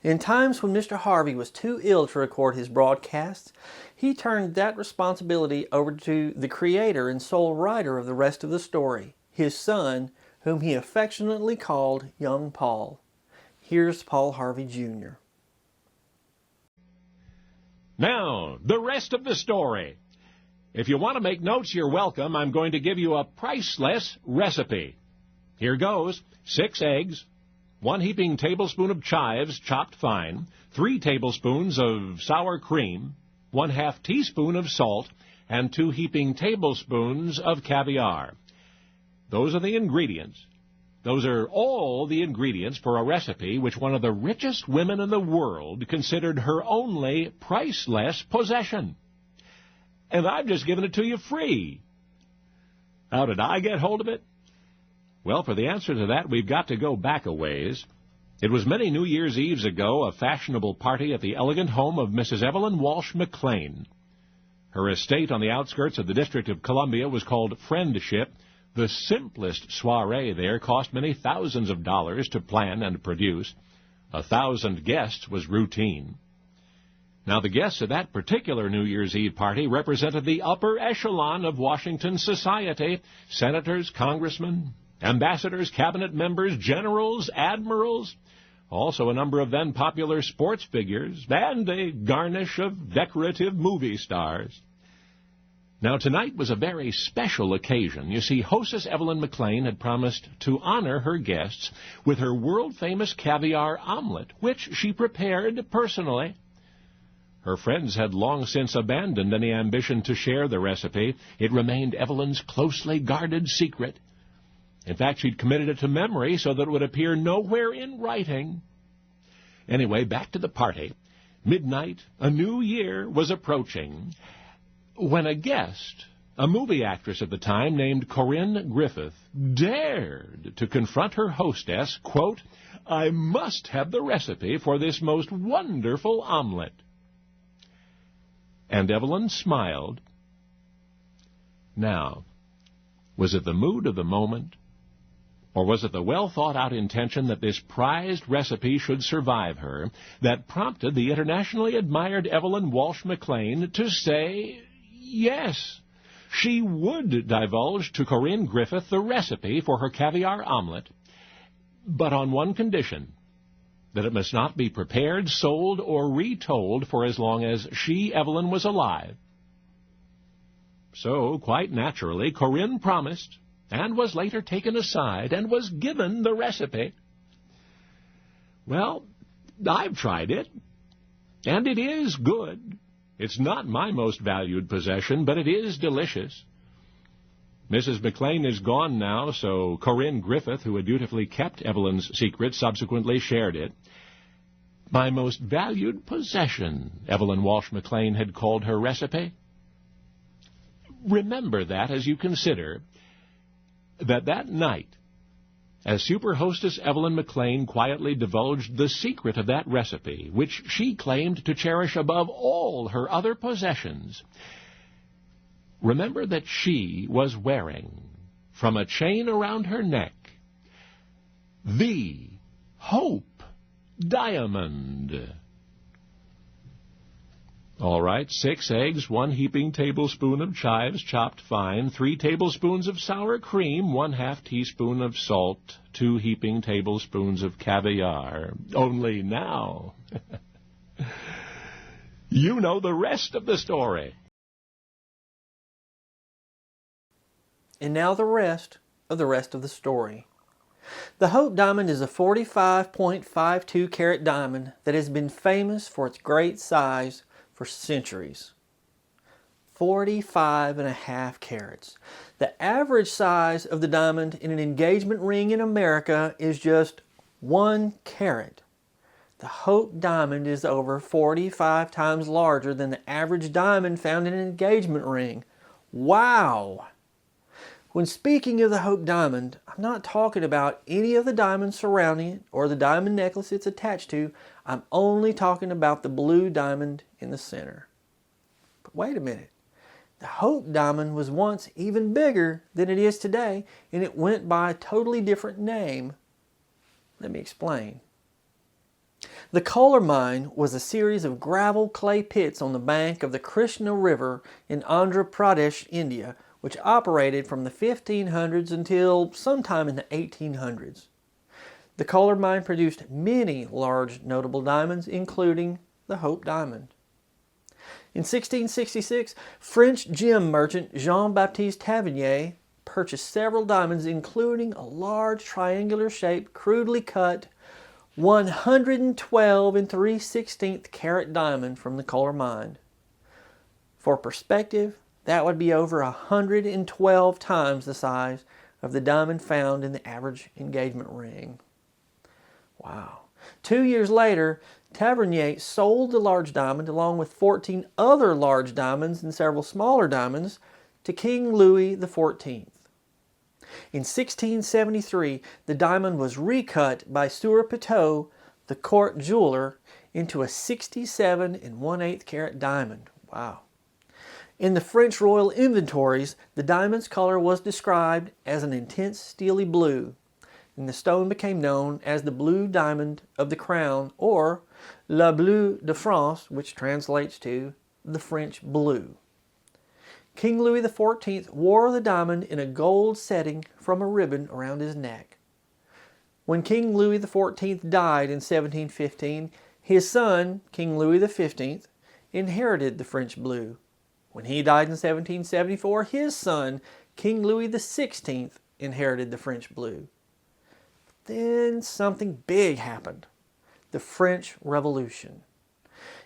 In times when Mr. Harvey was too ill to record his broadcasts, he turned that responsibility over to the creator and sole writer of the rest of the story, his son, whom he affectionately called Young Paul. Here's Paul Harvey, Jr. Now, the rest of the story. If you want to make notes, you're welcome. I'm going to give you a priceless recipe. Here goes. 6 eggs, 1 heaping tablespoon of chives chopped fine, 3 tablespoons of sour cream, 1/2 teaspoon of salt, and 2 heaping tablespoons of caviar. Those are the ingredients. Those are all the ingredients for a recipe which one of the richest women in the world considered her only priceless possession. And I've just given it to you free. How did I get hold of it? Well, for the answer to that, we've got to go back a ways. It was many New Year's Eves ago, a fashionable party at the elegant home of Mrs. Evelyn Walsh McLean. Her estate on the outskirts of the District of Columbia was called Friendship. The simplest soiree there cost many thousands of dollars to plan and produce. 1,000 guests was routine. Now, the guests at that particular New Year's Eve party represented the upper echelon of Washington society: senators, congressmen, ambassadors, cabinet members, generals, admirals, also a number of then popular sports figures, and a garnish of decorative movie stars. Now, tonight was a very special occasion. You see, hostess Evelyn McLean had promised to honor her guests with her world-famous caviar omelet, which she prepared personally. Her friends had long since abandoned any ambition to share the recipe. It remained Evelyn's closely guarded secret. In fact, she'd committed it to memory so that it would appear nowhere in writing. Anyway, back to the party. Midnight, a new year was approaching, when a guest, a movie actress at the time named Corinne Griffith, dared to confront her hostess, quote, "I must have the recipe for this most wonderful omelet." And Evelyn smiled. Now, was it the mood of the moment, or was it the well-thought-out intention that this prized recipe should survive her that prompted the internationally admired Evelyn Walsh McLean to say yes? She would divulge to Corinne Griffith the recipe for her caviar omelet, but on one condition: that it must not be prepared, sold, or retold for as long as she, Evelyn, was alive. So, quite naturally, Corinne promised, and was later taken aside, and was given the recipe. Well, I've tried it, and it is good. It's not my most valued possession, but it is delicious. Mrs. McLean is gone now, so Corinne Griffith, who had dutifully kept Evelyn's secret, subsequently shared it. My most valued possession, Evelyn Walsh McLean had called her recipe. Remember that as you consider that night, as super hostess Evelyn McLean quietly divulged the secret of that recipe, which she claimed to cherish above all her other possessions, remember that she was wearing, from a chain around her neck, the Hope Diamond. All right, 6 eggs, 1 heaping tablespoon of chives chopped fine, 3 tablespoons of sour cream, 1/2 teaspoon of salt, 2 heaping tablespoons of caviar. Only now, you know the rest of the story. And now the rest of the story. The Hope Diamond is a 45.52 carat diamond that has been famous for its great size for centuries. 45.5 carats. The average size of the diamond in an engagement ring in America is just 1 carat. The Hope Diamond is over 45 times larger than the average diamond found in an engagement ring. Wow! When speaking of the Hope Diamond, I'm not talking about any of the diamonds surrounding it or the diamond necklace it's attached to. I'm only talking about the blue diamond in the center. But wait a minute. The Hope Diamond was once even bigger than it is today, and it went by a totally different name. Let me explain. The Kohler mine was a series of gravel clay pits on the bank of the Krishna River in Andhra Pradesh, India, which operated from the 1500s until sometime in the 1800s. The Kohler mine produced many large notable diamonds, including the Hope Diamond. In 1666, French gem merchant Jean-Baptiste Tavernier purchased several diamonds, including a large triangular-shaped, crudely cut 112 3/16 carat diamond from the Kohler mine. For perspective, that would be over 112 times the size of the diamond found in the average engagement ring. Wow. 2 years later, Tavernier sold the large diamond along with 14 other large diamonds and several smaller diamonds to King Louis XIV. In 1673, the diamond was recut by Sieur Pitot, the court jeweler, into a 67 1/8 carat diamond. Wow. In the French royal inventories, the diamond's color was described as an intense steely blue, and the stone became known as the Blue Diamond of the Crown, or Le Bleu de France, which translates to the French Blue. King Louis XIV wore the diamond in a gold setting from a ribbon around his neck. When King Louis XIV died in 1715, his son, King Louis XV, inherited the French Blue. When he died in 1774, his son, King Louis XVI, inherited the French Blue. Then something big happened: the French Revolution.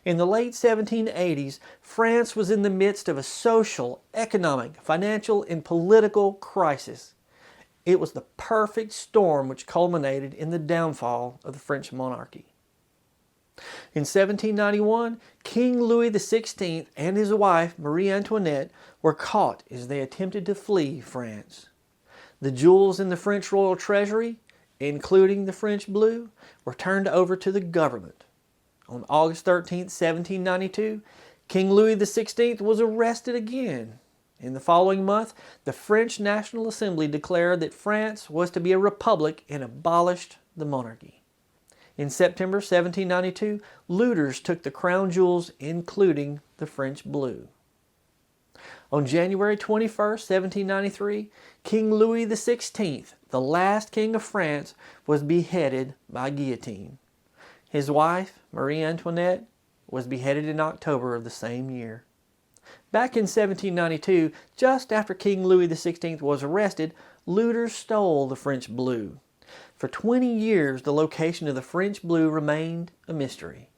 In the late 1780s, France was in the midst of a social, economic, financial, and political crisis. It was the perfect storm which culminated in the downfall of the French monarchy. In 1791, King Louis XVI and his wife, Marie Antoinette, were caught as they attempted to flee France. The jewels in the French royal treasury, including the French Blue, were turned over to the government. On August 13, 1792, King Louis XVI was arrested again. In the following month, the French National Assembly declared that France was to be a republic and abolished the monarchy. In September 1792, looters took the crown jewels, including the French Blue. On January 21, 1793, King Louis XVI, the last king of France, was beheaded by guillotine. His wife, Marie Antoinette, was beheaded in October of the same year. Back in 1792, just after King Louis XVI was arrested, looters stole the French Blue. For 20 years, the location of the French Blue remained a mystery.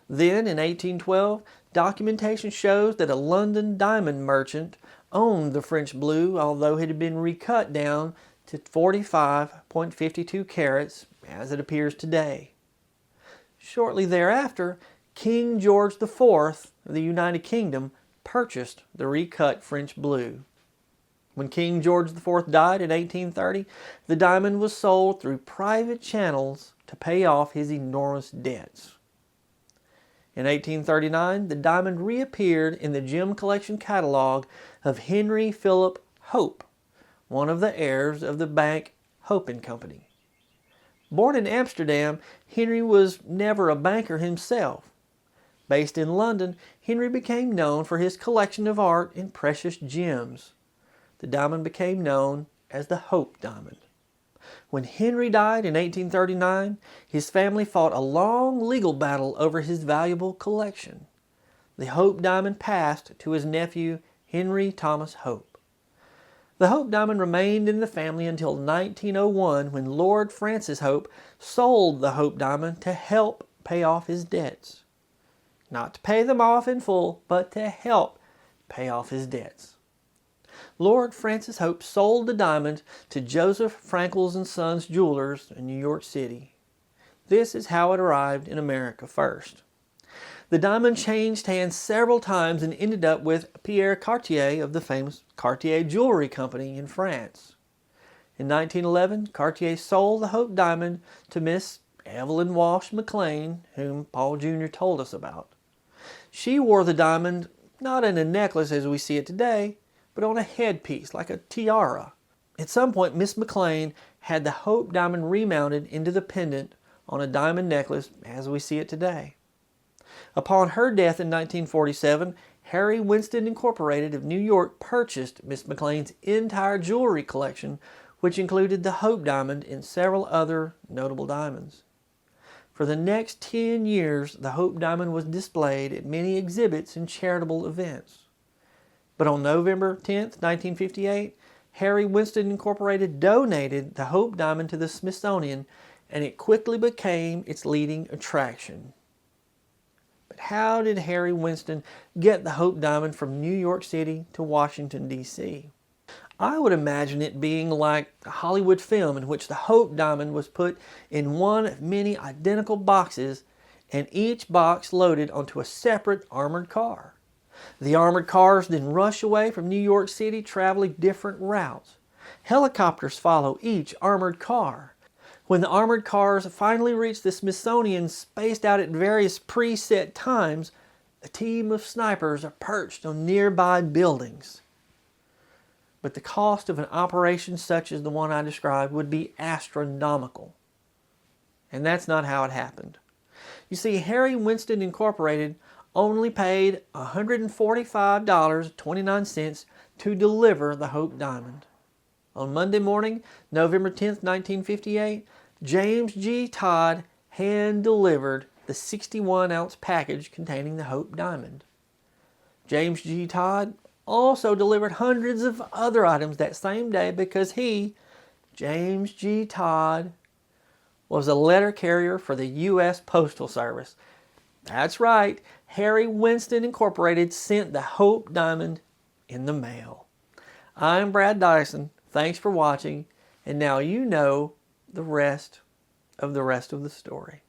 Then, in 1812, documentation shows that a London diamond merchant owned the French Blue, although it had been recut down to 45.52 carats, as it appears today. Shortly thereafter, King George IV of the United Kingdom purchased the recut French Blue. When King George IV died in 1830, the diamond was sold through private channels to pay off his enormous debts. In 1839, the diamond reappeared in the gem collection catalog of Henry Philip Hope, one of the heirs of the bank Hope & Company. Born in Amsterdam, Henry was never a banker himself. Based in London, Henry became known for his collection of art and precious gems. The diamond became known as the Hope Diamond. When Henry died in 1839, his family fought a long legal battle over his valuable collection. The Hope Diamond passed to his nephew, Henry Thomas Hope. The Hope Diamond remained in the family until 1901, when Lord Francis Hope sold the Hope Diamond to help pay off his debts. Not to pay them off in full, but to help pay off his debts. Lord Francis Hope sold the diamond to Joseph Frankel's and Sons Jewelers in New York City. This is how it arrived in America first. The diamond changed hands several times and ended up with Pierre Cartier of the famous Cartier Jewelry Company in France. In 1911, Cartier sold the Hope Diamond to Miss Evelyn Walsh McLean, whom Paul Jr. told us about. She wore the diamond not in a necklace as we see it today, but on a headpiece like a tiara. At some point, Miss McLean had the Hope Diamond remounted into the pendant on a diamond necklace as we see it today. Upon her death in 1947, Harry Winston Incorporated of New York purchased Miss McLean's entire jewelry collection, which included the Hope Diamond and several other notable diamonds. For the next 10 years, the Hope Diamond was displayed at many exhibits and charitable events. But on November 10, 1958, Harry Winston Incorporated donated the Hope Diamond to the Smithsonian, and it quickly became its leading attraction. But how did Harry Winston get the Hope Diamond from New York City to Washington, D.C.? I would imagine it being like a Hollywood film in which the Hope Diamond was put in one of many identical boxes, and each box loaded onto a separate armored car. The armored cars then rush away from New York City, traveling different routes. Helicopters follow each armored car. When the armored cars finally reach the Smithsonian, spaced out at various preset times, a team of snipers are perched on nearby buildings. But the cost of an operation such as the one I described would be astronomical. And that's not how it happened. You see, Harry Winston Incorporated only paid $145.29 to deliver the Hope Diamond. On Monday morning, November 10, 1958, James G. Todd hand-delivered the 61-ounce package containing the Hope Diamond. James G. Todd also delivered hundreds of other items that same day because he, James G. Todd, was a letter carrier for the U.S. Postal Service. That's right, Harry Winston Incorporated sent the Hope Diamond in the mail. I'm Brad Dison. Thanks for watching, and now you know the rest of the story.